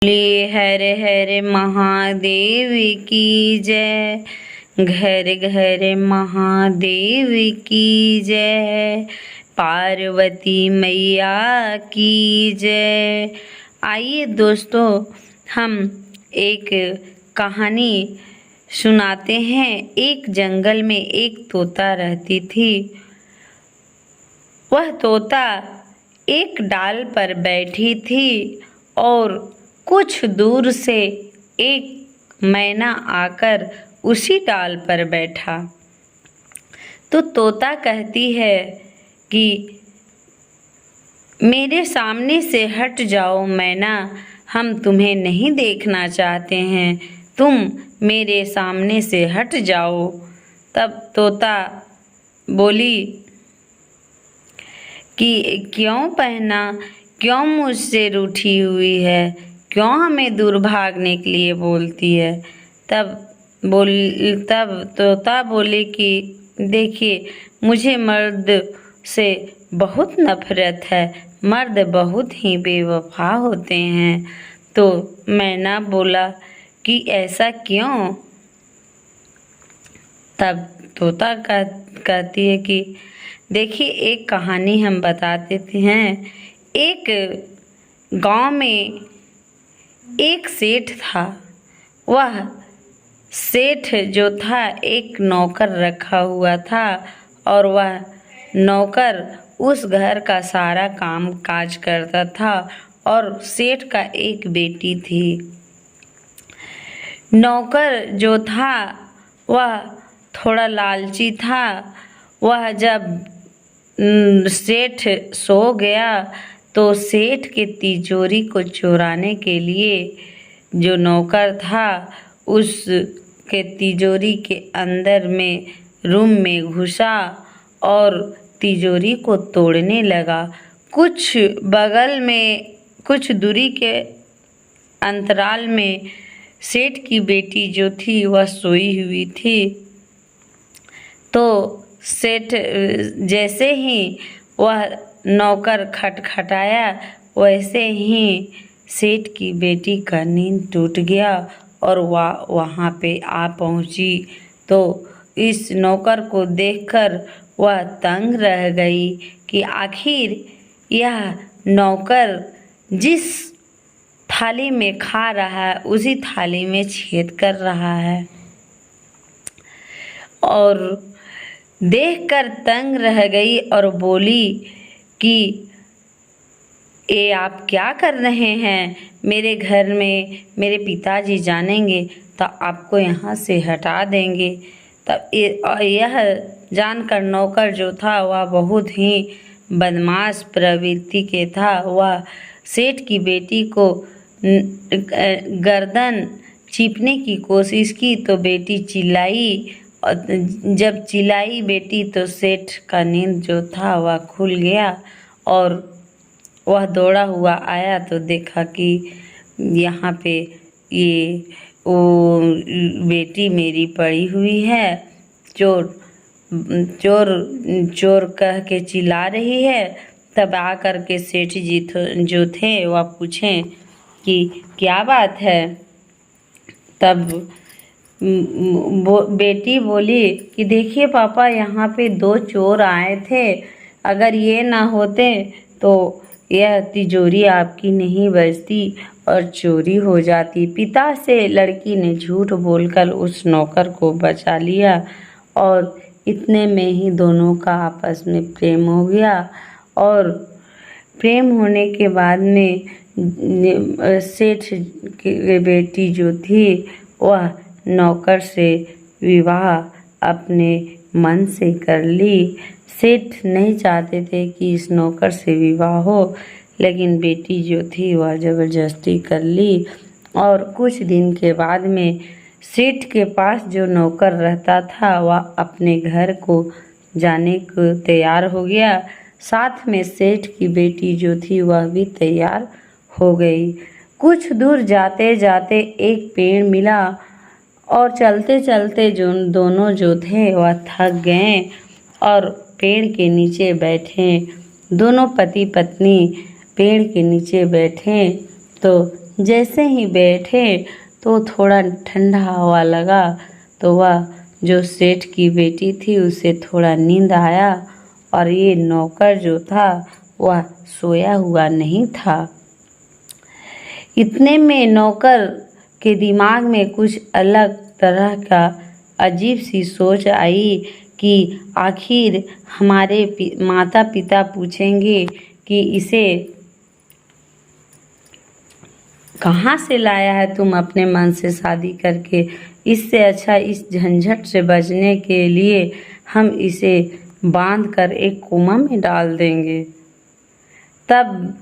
बोलिए हर हर महादेव की जय। घर घर महादेव की जय। पार्वती मैया की जय। आइए दोस्तों, हम एक कहानी सुनाते हैं। एक जंगल में एक तोता रहती थी। वह तोता एक डाल पर बैठी थी और कुछ दूर से एक मैना आकर उसी डाल पर बैठा। तो तोता कहती है कि मेरे सामने से हट जाओ मैना, हम तुम्हें नहीं देखना चाहते हैं, तुम मेरे सामने से हट जाओ। तब तोता बोली कि क्यों पहना, क्यों मुझसे रूठी हुई है, क्यों हमें दूर भागने के लिए बोलती है। तब तोता बोले कि देखिए, मुझे मर्द से बहुत नफरत है, मर्द बहुत ही बेवफा होते हैं। तो मैना बोला कि ऐसा क्यों। तब तोता कहती है कि देखिए, एक कहानी हम बताते हैं। एक गांव में एक सेठ था। वह सेठ जो था एक नौकर रखा हुआ था और वह नौकर उस घर का सारा काम काज करता था और सेठ का एक बेटी थी। नौकर जो था वह थोड़ा लालची था। वह जब सेठ सो गया तो सेठ के तिजोरी को चुराने के लिए जो नौकर था उसके तिजोरी के अंदर में रूम में घुसा और तिजोरी को तोड़ने लगा। कुछ बगल में कुछ दूरी के अंतराल में सेठ की बेटी जो थी वह सोई हुई थी। तो सेठ जैसे ही वह नौकर खटखटाया वैसे ही सेठ की बेटी का नींद टूट गया और वहाँ पे आ पहुँची। तो इस नौकर को देखकर वह तंग रह गई कि आखिर यह नौकर जिस थाली में खा रहा है उसी थाली में छेद कर रहा है। और देखकर तंग रह गई और बोली कि ये आप क्या कर रहे हैं, मेरे घर में मेरे पिताजी जानेंगे तो आपको यहाँ से हटा देंगे। तब यह जानकर नौकर जो था वह बहुत ही बदमाश प्रवृत्ति के था। वह सेठ की बेटी को गर्दन चीपने की कोशिश की तो बेटी चिल्लाई और जब चिल्लाई बेटी तो सेठ का नींद जो था वह खुल गया और वह दौड़ा हुआ आया तो देखा कि यहाँ पे ये वो बेटी मेरी पड़ी हुई है, चोर चोर चोर कह के चिल्ला रही है। तब आकर के सेठ जी जो थे वह पूछें कि क्या बात है। तब बेटी बोली कि देखिए पापा, यहाँ पे 2 चोर आए थे, अगर ये ना होते तो यह तिजोरी आपकी नहीं बजती और चोरी हो जाती। पिता से लड़की ने झूठ बोलकर उस नौकर को बचा लिया और इतने में ही दोनों का आपस में प्रेम हो गया। और प्रेम होने के बाद में सेठ की बेटी जो थी वह नौकर से विवाह अपने मन से कर ली। सेठ नहीं चाहते थे कि इस नौकर से विवाह हो, लेकिन बेटी जो थी वह ज़बरदस्ती कर ली। और कुछ दिन के बाद में सेठ के पास जो नौकर रहता था वह अपने घर को जाने को तैयार हो गया। साथ में सेठ की बेटी जो थी वह भी तैयार हो गई। कुछ दूर जाते जाते एक पेड़ मिला और चलते चलते जो दोनों जो थे वह थक गए और पेड़ के नीचे बैठे। दोनों पति पत्नी पेड़ के नीचे बैठे तो जैसे ही बैठे तो थोड़ा ठंडा हवा लगा, तो वह जो सेठ की बेटी थी उसे थोड़ा नींद आया, और ये नौकर जो था वह सोया हुआ नहीं था। इतने में नौकर के दिमाग में कुछ अलग तरह का अजीब सी सोच आई कि आखिर हमारे माता पिता पूछेंगे कि इसे कहाँ से लाया है तुम अपने मन से शादी करके। इससे अच्छा इस झंझट से बचने के लिए हम इसे बांध कर एक कुआं में डाल देंगे। तब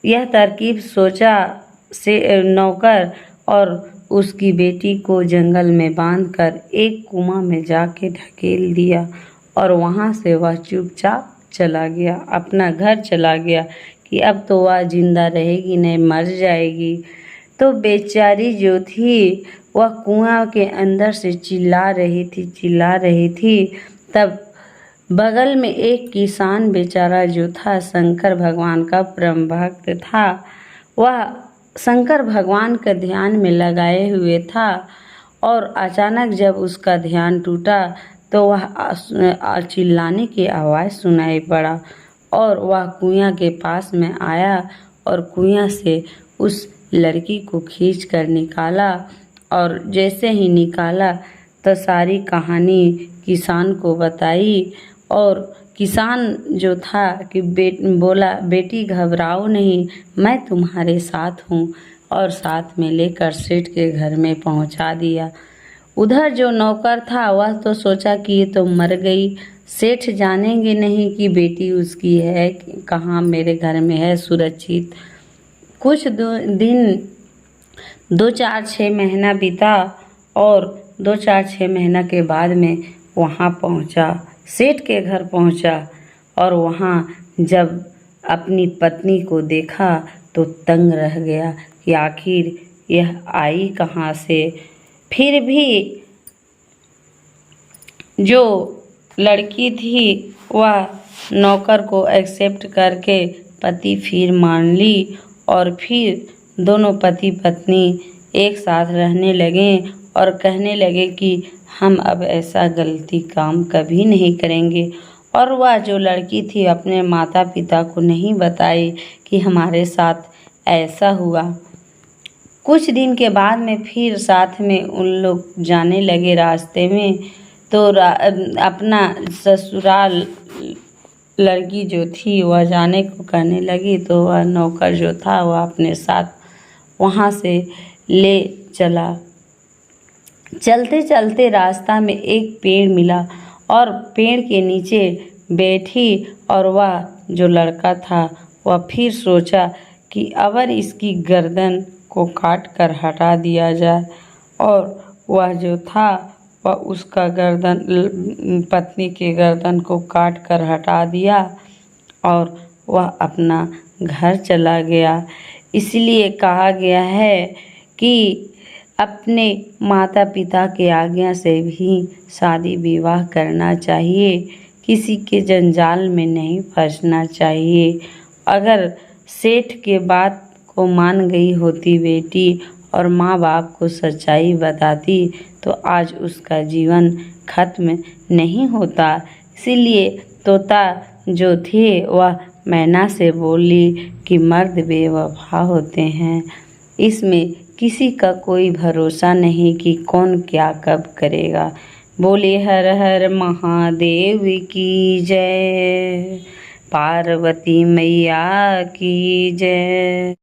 यह तरकीब सोचा से नौकर और उसकी बेटी को जंगल में बांधकर एक कुआं में जाके ढकेल दिया, और वहां से वह चुपचाप चला गया, अपना घर चला गया कि अब तो वह जिंदा रहेगी नहीं, मर जाएगी। तो बेचारी जो थी वह कुआं के अंदर से चिल्ला रही थी। तब बगल में एक किसान बेचारा जो था शंकर भगवान का परम भक्त था, वह शंकर भगवान का ध्यान में लगाए हुए था, और अचानक जब उसका ध्यान टूटा तो वह चिल्लाने की आवाज़ सुनाई पड़ा, और वह कुआं के पास में आया और कुआं से उस लड़की को खींच कर निकाला। और जैसे ही निकाला तो सारी कहानी किसान को बताई, और किसान जो था कि बोला, बेटी घबराओ नहीं, मैं तुम्हारे साथ हूँ, और साथ में लेकर सेठ के घर में पहुँचा दिया। उधर जो नौकर था वह तो सोचा कि ये तो मर गई, सेठ जानेंगे नहीं कि बेटी उसकी है, कहाँ मेरे घर में है सुरक्षित। कुछ दिन 2-4-6 महीना बीता, और 2-4-6 महीना के बाद में वहाँ पहुँचा, सेठ के घर पहुँचा, और वहाँ जब अपनी पत्नी को देखा तो तंग रह गया कि आखिर यह आई कहाँ से। फिर भी जो लड़की थी वह नौकर को एक्सेप्ट करके पति फिर मान ली, और फिर दोनों पति पत्नी एक साथ रहने लगे और कहने लगे कि हम अब ऐसा गलती काम कभी नहीं करेंगे। और वह जो लड़की थी अपने माता पिता को नहीं बताई कि हमारे साथ ऐसा हुआ। कुछ दिन के बाद में फिर साथ में उन लोग जाने लगे रास्ते में, तो अपना ससुराल लड़की जो थी वह जाने को कहने लगी, तो वह नौकर जो था वह अपने साथ वहाँ से ले चला। चलते चलते रास्ता में एक पेड़ मिला, और पेड़ के नीचे बैठी, और वह जो लड़का था वह फिर सोचा कि अगर इसकी गर्दन को काट कर हटा दिया जाए, और वह जो था वह उसका पत्नी के गर्दन को काट कर हटा दिया, और वह अपना घर चला गया। इसलिए कहा गया है कि अपने माता पिता के आज्ञा से भी शादी विवाह करना चाहिए, किसी के जंजाल में नहीं फंसना चाहिए। अगर सेठ के बात को मान गई होती बेटी और माँ बाप को सच्चाई बताती तो आज उसका जीवन खत्म नहीं होता। इसीलिए तोता जो थे वह मैना से बोली कि मर्द बेवफा होते हैं, इसमें किसी का कोई भरोसा नहीं कि कौन क्या कब करेगा। बोले हर हर महादेव की जय, पार्वती मैया की जय।